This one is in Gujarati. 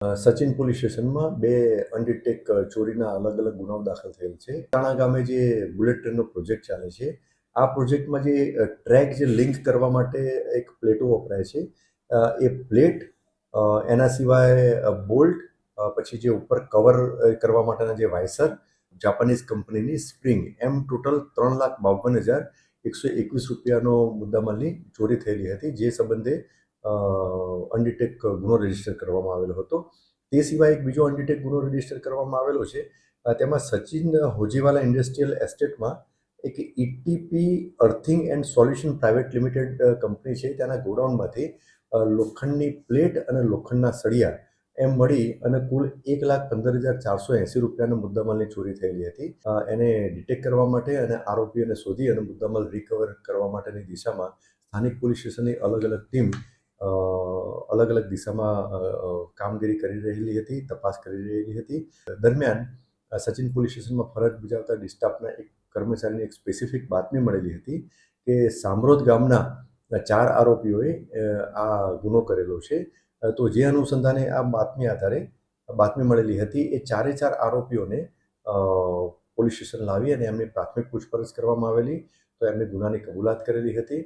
સચિન પોલીસ સ્ટેશનમાં બે અનડિટેક ચોરીના અલગ અલગ ગુનાઓ દાખલ થયેલ છે. તાણા ગામે જે બુલેટ ટ્રેનનો પ્રોજેક્ટ ચાલે છે, આ પ્રોજેક્ટમાં જે ટ્રેક જે લિંક કરવા માટે એક પ્લેટો વપરાય છે, એ પ્લેટ, એના સિવાય બોલ્ટ, પછી જે ઉપર કવર કરવા માટેના જે વાયસર, જાપાનીઝ કંપનીની સ્પ્રિંગ, એમ ટોટલ 3,52,121 રૂપિયાનો મુદ્દામાલની ચોરી થયેલી હતી, જે સંબંધે અનડિટેક ગુનો રજીસ્ટર કરવામાં આવેલો હતો. તે સિવાય એક બીજો અનડિટેક ગુનો રજીસ્ટર કરવામાં આવેલો છે. તેમાં સચિન હોજીવાલા ઇન્ડસ્ટ્રીયલ એસ્ટેટમાં એક ETP earthing and solution private limited company છે, તેના ગોડાઉનમાંથી લોખંડની પ્લેટ અને લોખંડના સળિયા એમ મળી અને કુલ 1,15,480 રૂપિયાના મુદ્દામાલની ચોરી થયેલી હતી. એને ડિટેક્ટ કરવા માટે અને આરોપીઓને શોધી અને મુદ્દામાલ રિકવર કરવા માટેની દિશામાં સ્થાનિક પોલીસ સ્ટેશનની અલગ અલગ ટીમ અલગ અલગ દિશામાં કામગીરી કરી રહેલી હતી, તપાસ કરી રહેલી હતી. દરમિયાન સચિન પોલીસ સ્ટેશનમાં ફરજ બજાવતા ડિસ્ટાફના એક કર્મચારીને એક સ્પેસિફિક બાતમી મળેલી હતી કે સામરોદ ગામના 4 આરોપીઓએ આ ગુનો કરેલો છે. તો જે અનુસંધાને આ બાતમી મળેલી હતી, એ 4 આરોપીઓને પોલીસ સ્ટેશન લાવી અને એમની પ્રાથમિક પૂછપરછ કરવામાં આવેલી, તો એમને ગુનાની કબૂલાત કરેલી હતી.